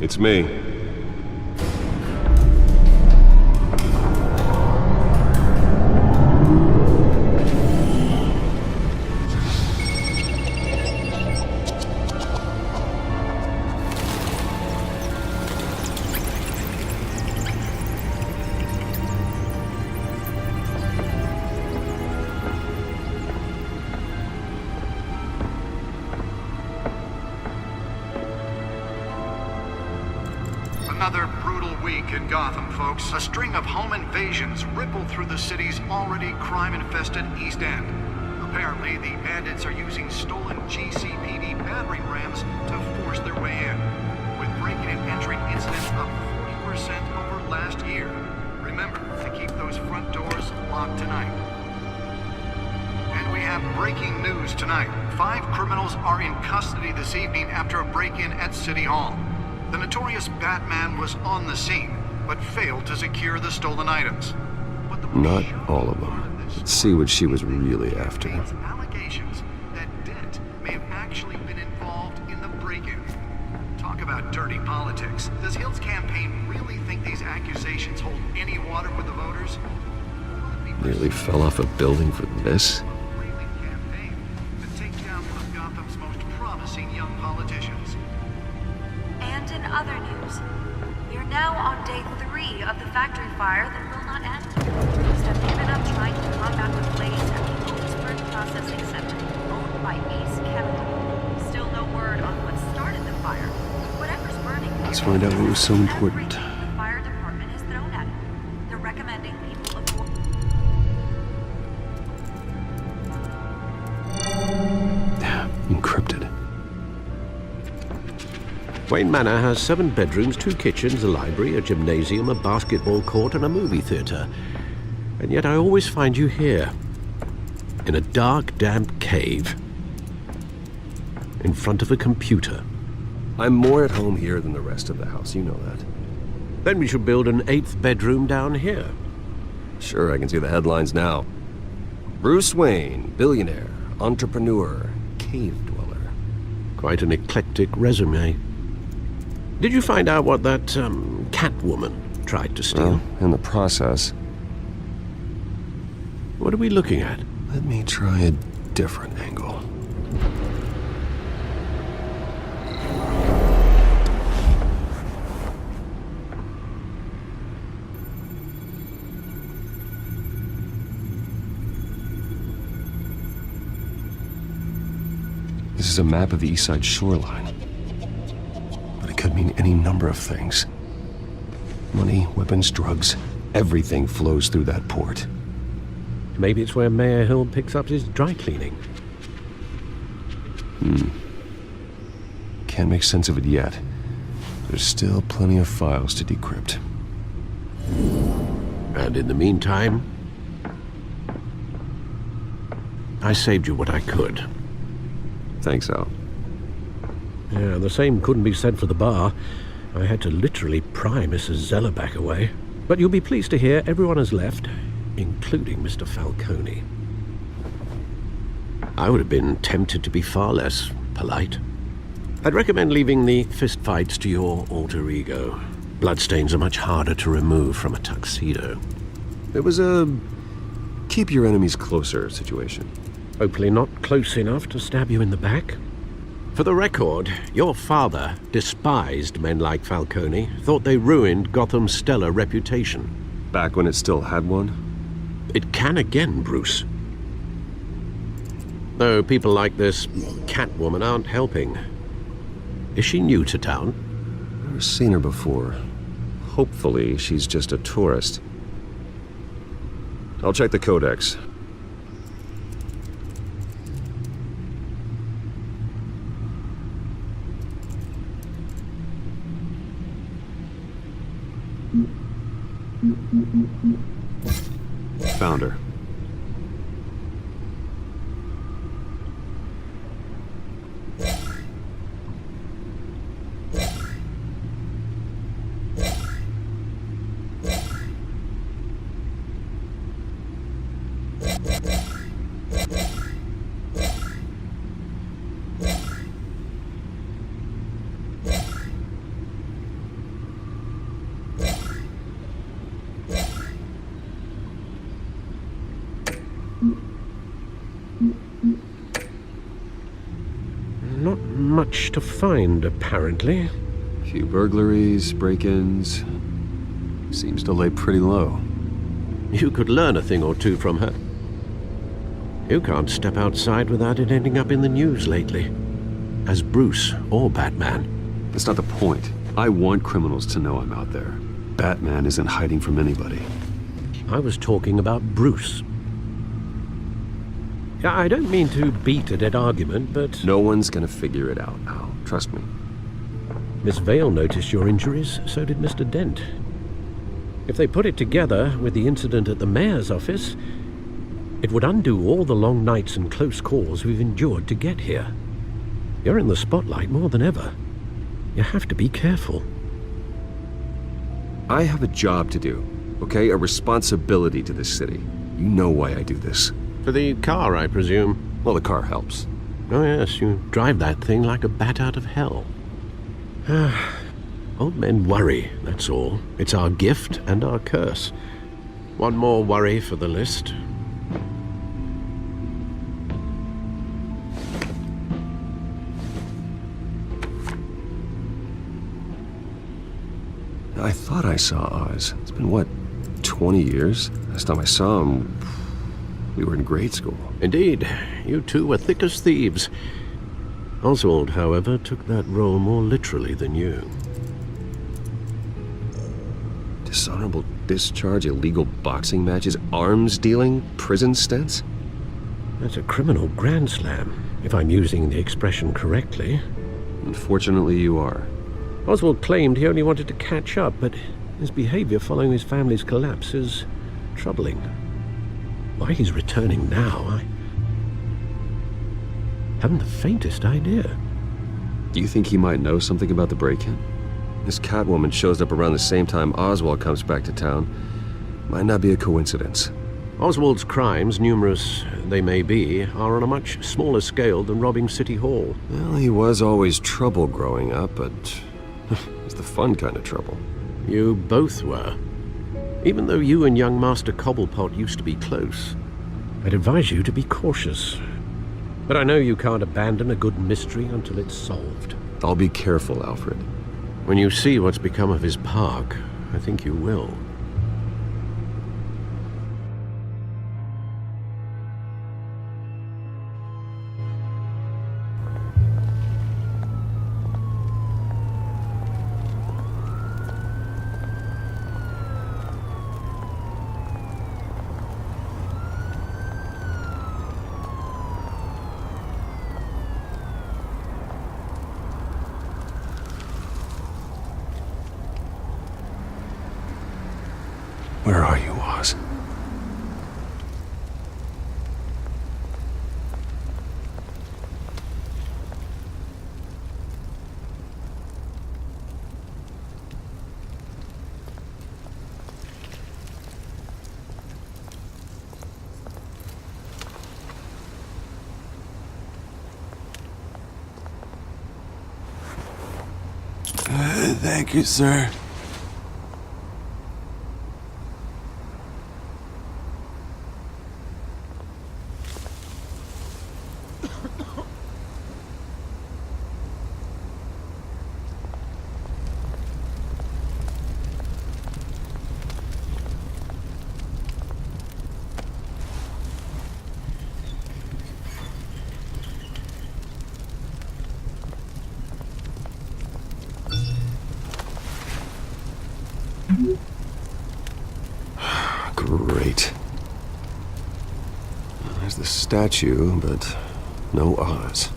It's me. Another brutal week in Gotham, folks. A string of home invasions rippled through the city's already crime-infested East End. Apparently, the bandits are using stolen GCPD battering rams to force their way in, with breaking and entering incidents up 40% over last year. Remember to keep those front doors locked tonight. And we have breaking news tonight. 5 criminals are in custody this evening after a break-in at City Hall. The notorious Batman was on the scene, but failed to secure the stolen items. Not all of them. Let's see what she was really after. Allegations that Dent may have actually been involved in the break-in. Talk about dirty politics. Does Hill's campaign really think these accusations hold any water with the voters? Nearly fell off a building for this? Campaign to take down one of Gotham's most promising young politicians. And in other news, we are now on day 3 of the factory fire that will not end. Police have given up trying to combat the blaze at the Owensburg Processing Center, owned by Ace Chemical. Still no word on what started the fire. Whatever's burning here, Let's find out what was so important. everything the fire department has thrown at it. They're recommending people avoid. Encrypted. Wayne Manor has 7 bedrooms, 2 kitchens, a library, a gymnasium, a basketball court, and a movie theater. And yet I always find you here, in a dark, damp cave, in front of a computer. I'm more at home here than the rest of the house, you know that. Then we should build an 8th bedroom down here. Sure, I can see the headlines now. Bruce Wayne, billionaire, entrepreneur, cave dweller. Quite an eclectic resume. Did you find out what that, Catwoman tried to steal? Well, in the process. What are we looking at? Let me try a different angle. This is a map of the East Side shoreline. But it could mean any number of things. Money, weapons, drugs, everything flows through that port. Maybe it's where Mayor Hill picks up his dry cleaning. Can't make sense of it yet. There's still plenty of files to decrypt. And in the meantime, I saved you what I could. Thanks, Al. Yeah, the same couldn't be said for the bar. I had to literally pry Mrs. Zellerback away. But you'll be pleased to hear everyone has left, including Mr. Falcone. I would have been tempted to be far less polite. I'd recommend leaving the fistfights to your alter ego. Bloodstains are much harder to remove from a tuxedo. It was a keep your enemies closer situation. Hopefully not close enough to stab you in the back. For the record, your father despised men like Falcone, thought they ruined Gotham's stellar reputation. Back when it still had one? It can again, Bruce. Though people like this Catwoman aren't helping. Is she new to town? Never seen her before. Hopefully, she's just a tourist. I'll check the codex. Found her. not much to find, apparently. A few burglaries, break-ins. Seems to lay pretty low. You could learn a thing or two from her. You can't step outside without it ending up in the news lately. As Bruce or Batman. That's not the point. I want criminals to know I'm out there. Batman isn't hiding from anybody. I was talking about Bruce. I don't mean to beat a dead argument, but... No one's gonna figure it out, Al. Trust me. Miss Vale noticed your injuries, so did Mr. Dent. If they put it together with the incident at the mayor's office, it would undo all the long nights and close calls we've endured to get here. You're in the spotlight more than ever. You have to be careful. I have a job to do, okay? A responsibility to this city. You know why I do this. For the car, I presume. Well, the car helps. Oh yes, you drive that thing like a bat out of hell. Old men worry, that's all. It's our gift and our curse. One more worry for the list. I thought I saw Oz. It's been, what, 20 years? Last time I saw him, we were in grade school. Indeed, you two were thick as thieves. Oswald, however, took that role more literally than you. Dishonorable discharge, illegal boxing matches, arms dealing, prison stints? That's a criminal grand slam, if I'm using the expression correctly. Unfortunately, you are. Oswald claimed he only wanted to catch up, but his behavior following his family's collapse is troubling. Why he's returning now, I haven't the faintest idea. Do you think he might know something about the break-in? This Catwoman shows up around the same time Oswald comes back to town. Might not be a coincidence. Oswald's crimes, numerous they may be, are on a much smaller scale than robbing City Hall. Well, he was always trouble growing up, but it's the fun kind of trouble. You both were. Even though you and young Master Cobblepot used to be close, I'd advise you to be cautious. But I know you can't abandon a good mystery until it's solved. I'll be careful, Alfred. When you see what's become of his park, I think you will. Where are you, Oz? Thank you, sir. Great. There's the statue, but no Oz.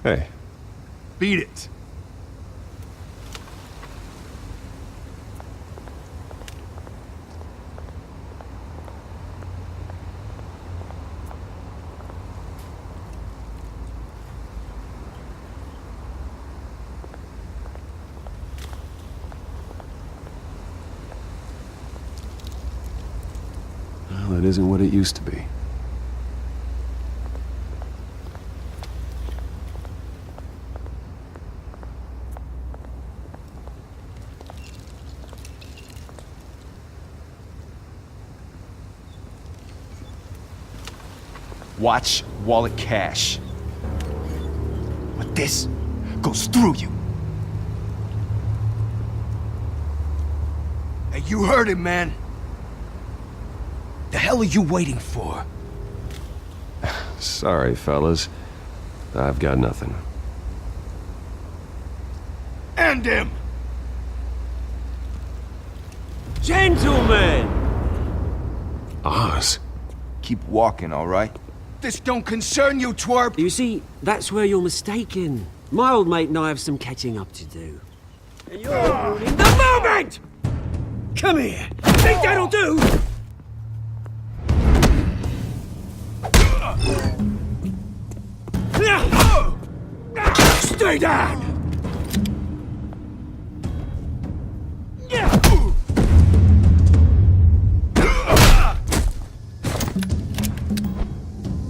Hey. Beat it. Well, it isn't what it used to be. Watch wallet cash. But this goes through you. Hey, you heard it, man. The hell are you waiting for? Sorry, fellas. I've got nothing. End him! Gentlemen! Oz? Keep walking, all right? This don't concern you, twerp! You see, that's where you're mistaken. My old mate and I have some catching up to do. And you're ruining the moment! Come here! Think that'll do? Stay down!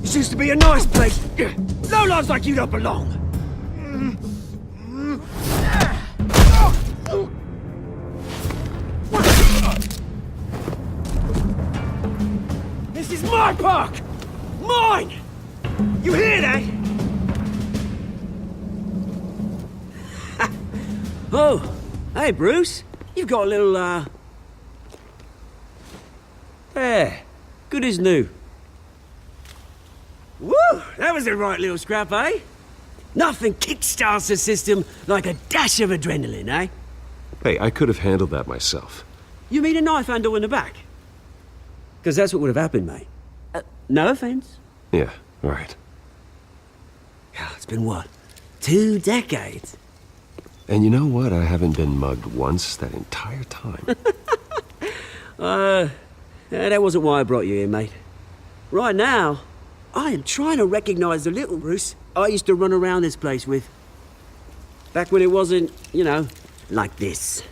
This used to be a nice place. Lowlifes like you don't belong. This is my park! Mine! You hear that? Oh, hey Bruce. You've got a little, There. Good as new. Woo! That was a right little scrap, eh? Nothing kickstarts the system like a dash of adrenaline, eh? Hey, I could have handled that myself. You mean a knife handle in the back? Because that's what would have happened, mate. No offense. Yeah, right. It's been what? 2 decades? And you know what? I haven't been mugged once that entire time. That wasn't why I brought you here, mate. Right now, I am trying to recognize the little Bruce I used to run around this place with. Back when it wasn't, you know, like this.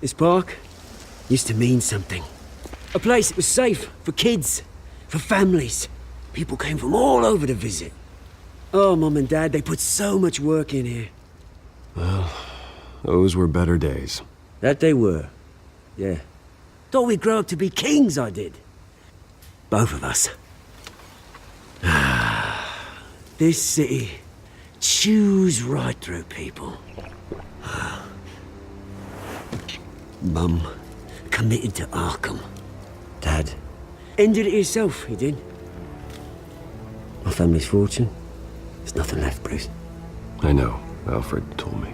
This park used to mean something. A place that was safe for kids, for families. People came from all over to visit. Oh, Mum and Dad, they put so much work in here. Well, those were better days. That they were. Yeah. Thought we'd grow up to be kings, I did. Both of us. This city chews right through people. Mum committed to Arkham. Dad ended it himself, he did. My family's fortune. There's nothing left, Bruce. I know. Alfred told me.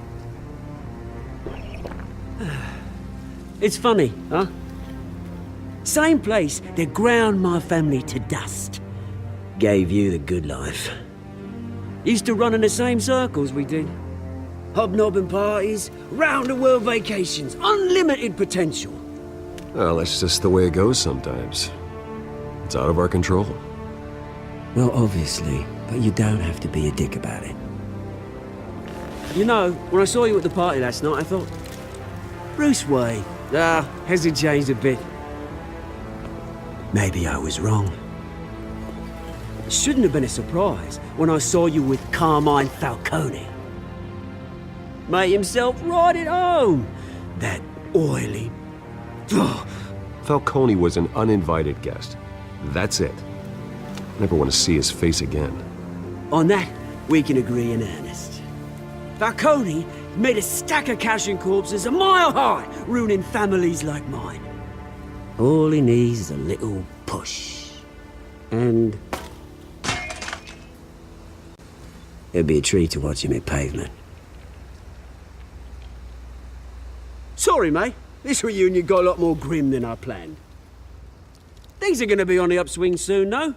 It's funny, huh? Same place that ground my family to dust. Gave you the good life. Used to run in the same circles we did. Hobnobbing parties, round-the-world vacations, unlimited potential. Well, that's just the way it goes sometimes. It's out of our control. Well, obviously, but you don't have to be a dick about it. You know, when I saw you at the party last night, I thought, Bruce Wayne. Hasn't changed a bit. Maybe I was wrong. It shouldn't have been a surprise when I saw you with Carmine Falcone. Made himself right at home. That oily... Falcone was an uninvited guest. That's it. Never want to see his face again. On that, we can agree in earnest. Falcone made a stack of cash and corpses a mile high, ruining families like mine. All he needs is a little push. And... it'd be a treat to watch him hit pavement. Sorry, mate. This reunion got a lot more grim than I planned. Things are gonna be on the upswing soon, though.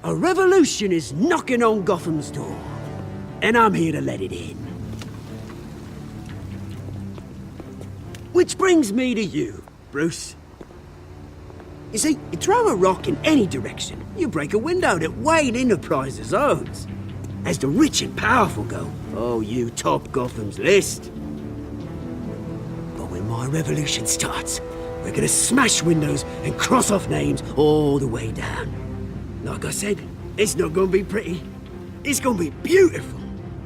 A revolution is knocking on Gotham's door. And I'm here to let it in. Which brings me to you, Bruce. You see, you throw a rock in any direction, you break a window that Wayne Enterprises owns. As the rich and powerful go, oh, you top Gotham's list. But when my revolution starts, We're gonna smash windows and cross off names all the way down. Like I said, it's not gonna be pretty. It's gonna be beautiful.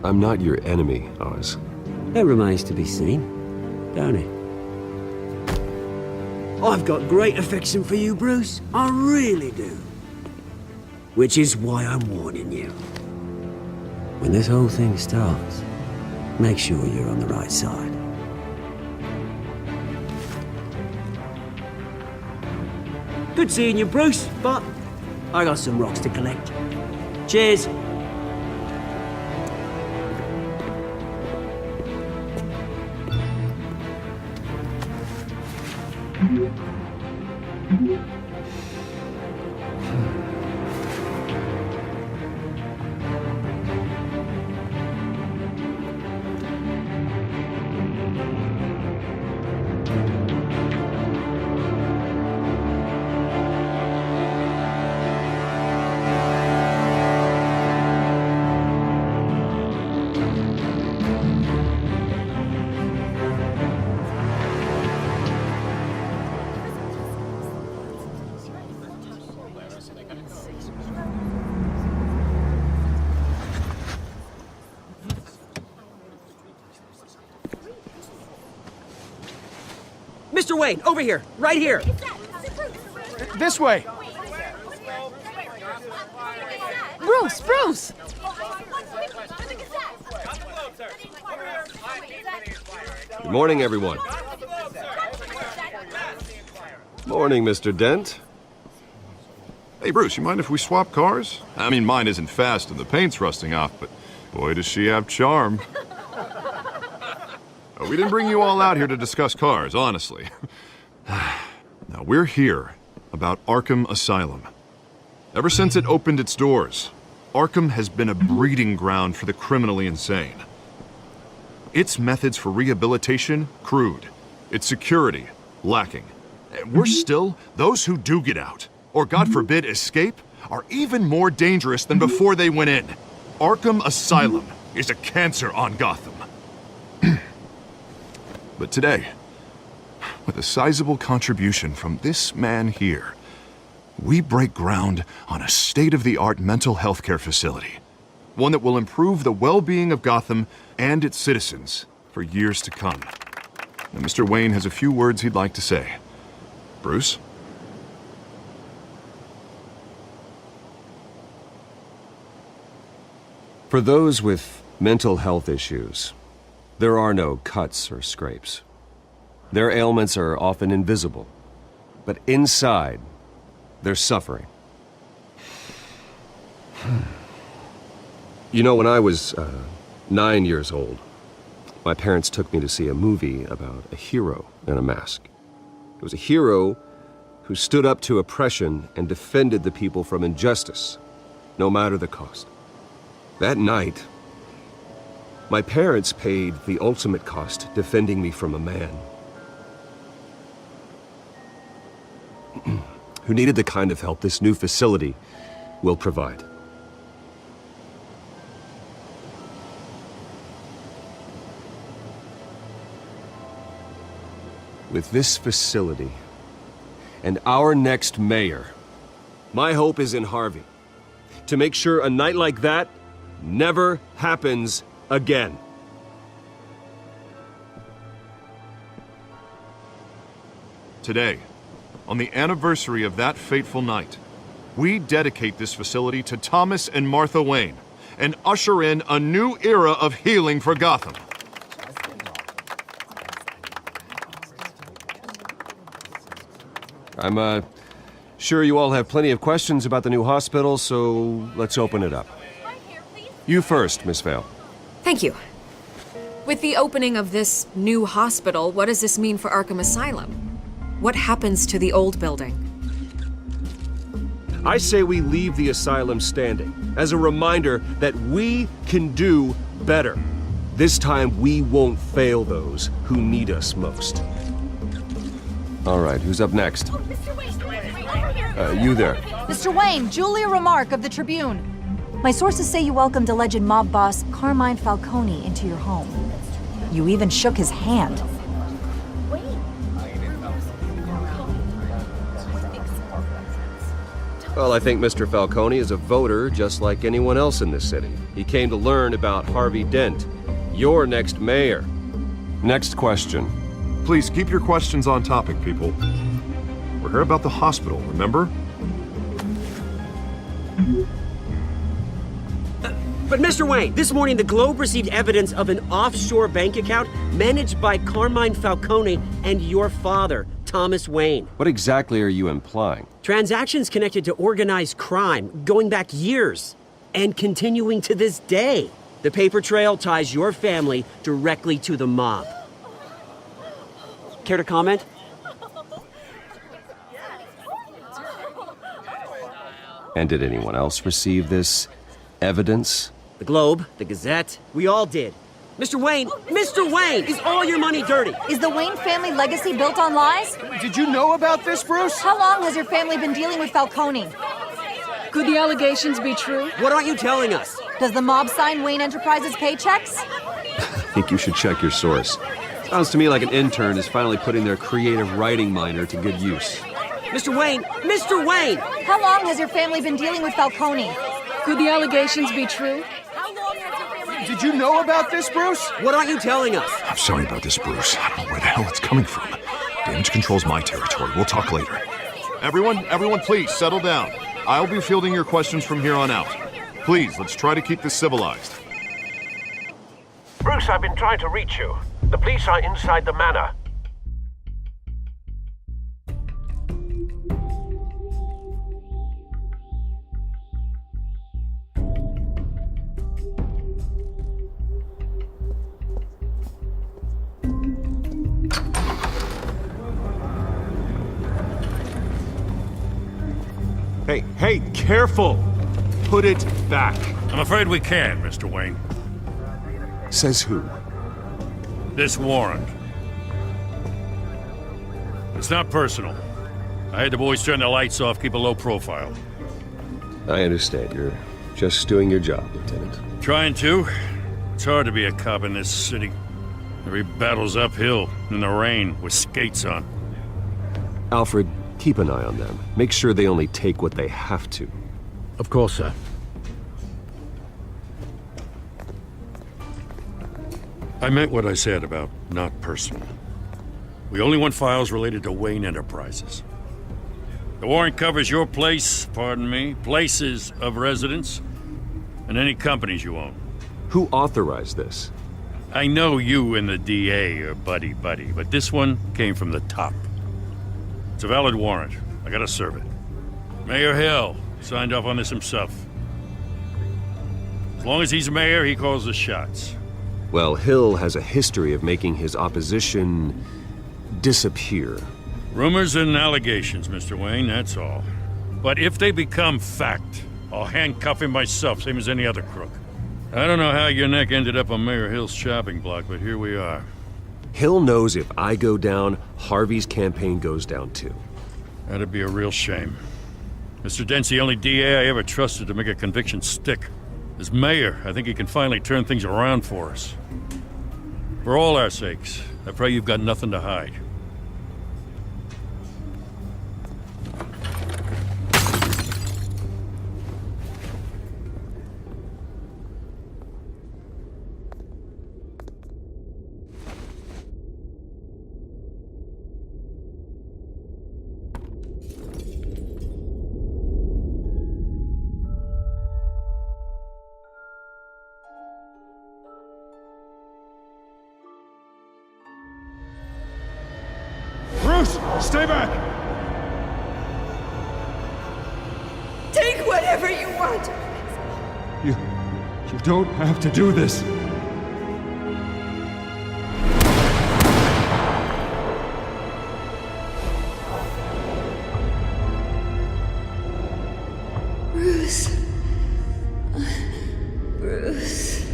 I'm not your enemy, Oz. That remains to be seen, don't it? I've got great affection for you, Bruce. I really do. Which is why I'm warning you. When this whole thing starts, make sure you're on the right side. Good seeing you, Bruce, but I got some rocks to collect. Cheers. Mr. Wayne, over here, right here. This way. Bruce! Good morning, everyone. Morning, Mr. Dent. Hey, Bruce, you mind if we swap cars? I mean, mine isn't fast and the paint's rusting off, but boy, does she have charm. We didn't bring you all out here to discuss cars, honestly. Now, we're here about Arkham Asylum. Ever since it opened its doors, Arkham has been a breeding ground for the criminally insane. Its methods for rehabilitation, crude. Its security, lacking. And worse still, those who do get out, or God forbid escape, are even more dangerous than before they went in. Arkham Asylum is a cancer on Gotham. But today, with a sizable contribution from this man here, we break ground on a state-of-the-art mental health care facility. One that will improve the well-being of Gotham and its citizens for years to come. Now, Mr. Wayne has a few words he'd like to say. Bruce? For those with mental health issues, there are no cuts or scrapes. Their ailments are often invisible, but inside, they're suffering. You know, when I was 9 years old, my parents took me to see a movie about a hero in a mask. It was a hero who stood up to oppression and defended the people from injustice, no matter the cost. That night, my parents paid the ultimate cost defending me from a man who needed the kind of help this new facility will provide. With this facility and our next mayor, my hope is in Harvey, to make sure a night like that never happens again. Today, on the anniversary of that fateful night, we dedicate this facility to Thomas and Martha Wayne and usher in a new era of healing for Gotham. I'm sure you all have plenty of questions about the new hospital, so let's open it up. You first, Miss Vale. Thank you. With the opening of this new hospital, what does this mean for Arkham Asylum? What happens to the old building? I say we leave the asylum standing as a reminder that we can do better. This time we won't fail those who need us most. All right, who's up next? You there. Mr. Wayne, Julia Remark of the Tribune. My sources say you welcomed alleged mob boss Carmine Falcone into your home. You even shook his hand. Well, I think Mr. Falcone is a voter just like anyone else in this city. He came to learn about Harvey Dent, your next mayor. Next question. Please keep your questions on topic, people. We're here about the hospital, remember? But Mr. Wayne, this morning the Globe received evidence of an offshore bank account managed by Carmine Falcone and your father, Thomas Wayne. What exactly are you implying? Transactions connected to organized crime going back years and continuing to this day. The paper trail ties your family directly to the mob. Care to comment? And did anyone else receive this evidence? The Globe, the Gazette, we all did. Mr. Wayne, is all your money dirty? Is the Wayne family legacy built on lies? Did you know about this, Bruce? How long has your family been dealing with Falcone? Could the allegations be true? What aren't you telling us? Does the mob sign Wayne Enterprises paychecks? I think you should check your source. Sounds to me like an intern is finally putting their creative writing minor to good use. Mr. Wayne! How long has your family been dealing with Falcone? Could the allegations be true? Did you know about this, Bruce? What aren't you telling us? I'm sorry about this, Bruce. I don't know where the hell it's coming from. Damage control's my territory. We'll talk later. Everyone, please settle down. I'll be fielding your questions from here on out. Please, let's try to keep this civilized. Bruce, I've been trying to reach you. The police are inside the manor. Hey, careful! Put it back. I'm afraid we can't, Mr. Wayne. Says who? This warrant. It's not personal. I had the boys turn the lights off, keep a low profile. I understand. You're just doing your job, Lieutenant. Trying to. It's hard to be a cop in this city. Every battle's uphill, in the rain, with skates on. Alfred, keep an eye on them. Make sure they only take what they have to. Of course, sir. I meant what I said about not personal. We only want files related to Wayne Enterprises. The warrant covers your place, pardon me, places of residence, and any companies you own. Who authorized this? I know you and the DA are buddy-buddy, but this one came from the top. It's a valid warrant. I gotta serve it. Mayor Hill signed off on this himself. As long as he's mayor, he calls the shots. Well, Hill has a history of making his opposition disappear. Rumors and allegations, Mr. Wayne, that's all. But if they become fact, I'll handcuff him myself, same as any other crook. I don't know how your neck ended up on Mayor Hill's chopping block, but here we are. Hill knows if I go down, Harvey's campaign goes down too. That'd be a real shame. Mr. Dent's the only DA I ever trusted to make a conviction stick. As mayor, I think he can finally turn things around for us. For all our sakes, I pray you've got nothing to hide. Bruce, stay back! Take whatever you want. You don't have to do this. Bruce. Bruce.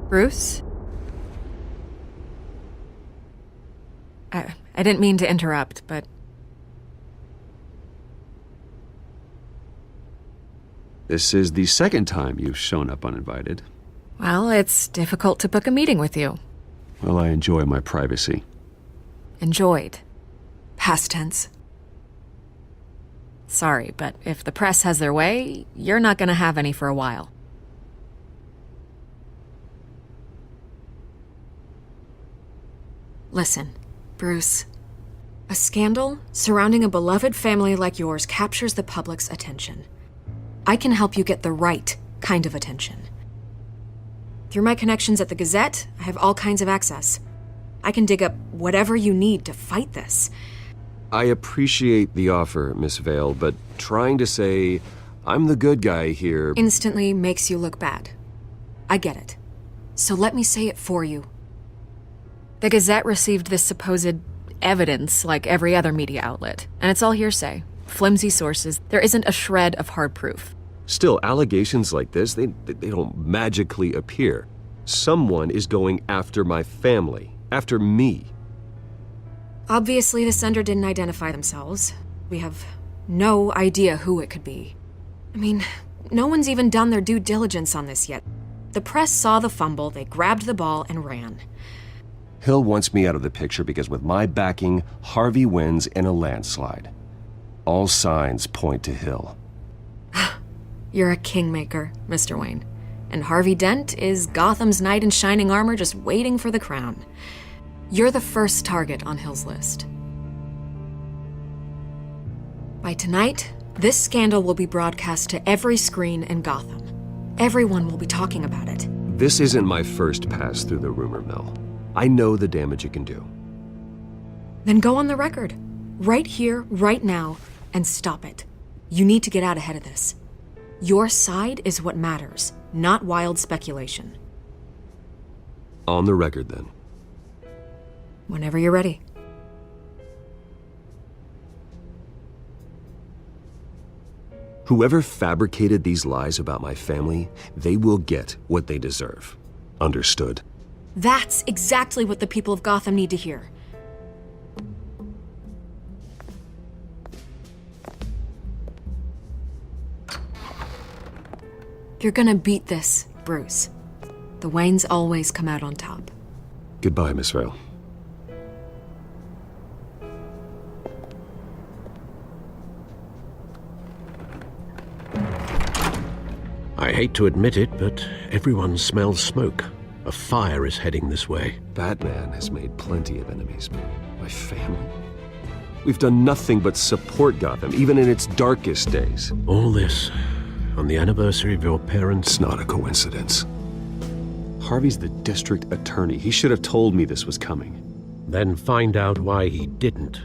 Bruce? I didn't mean to interrupt, but... This is the second time you've shown up uninvited. Well, it's difficult to book a meeting with you. Well, I enjoy my privacy. Enjoyed. Past tense. Sorry, but if the press has their way, you're not gonna have any for a while. Listen, Bruce. A scandal surrounding a beloved family like yours captures the public's attention. I can help you get the right kind of attention. Through my connections at the Gazette, I have all kinds of access. I can dig up whatever you need to fight this. I appreciate the offer, Miss Vale, but trying to say I'm the good guy here instantly makes you look bad. I get it. So let me say it for you. The Gazette received this supposed evidence like every other media outlet, and it's all hearsay. Flimsy sources. There isn't a shred of hard proof. Still, allegations like this, they don't magically appear. Someone is going after my family, after me. Obviously, the sender didn't identify themselves. We have no idea who it could be. I mean, no one's even done their due diligence on this yet. The press saw the fumble, they grabbed the ball and ran. Hill wants me out of the picture because with my backing, Harvey wins in a landslide. All signs point to Hill. You're a kingmaker, Mr. Wayne. And Harvey Dent is Gotham's knight in shining armor just waiting for the crown. You're the first target on Hill's list. By tonight, this scandal will be broadcast to every screen in Gotham. Everyone will be talking about it. This isn't my first pass through the rumor mill. I know the damage it can do. Then go on the record. Right here, right now, and stop it. You need to get out ahead of this. Your side is what matters, not wild speculation. On the record, then. Whenever you're ready. Whoever fabricated these lies about my family, they will get what they deserve. Understood? That's exactly what the people of Gotham need to hear. You're gonna beat this, Bruce. The Waynes always come out on top. Goodbye, Miss Vale. I hate to admit it, but everyone smells smoke. A fire is heading this way. Batman has made plenty of enemies, but my family? We've done nothing but support Gotham, even in its darkest days. All this on the anniversary of your parents'... It's not a coincidence. Harvey's the district attorney. He should have told me this was coming. Then find out why he didn't.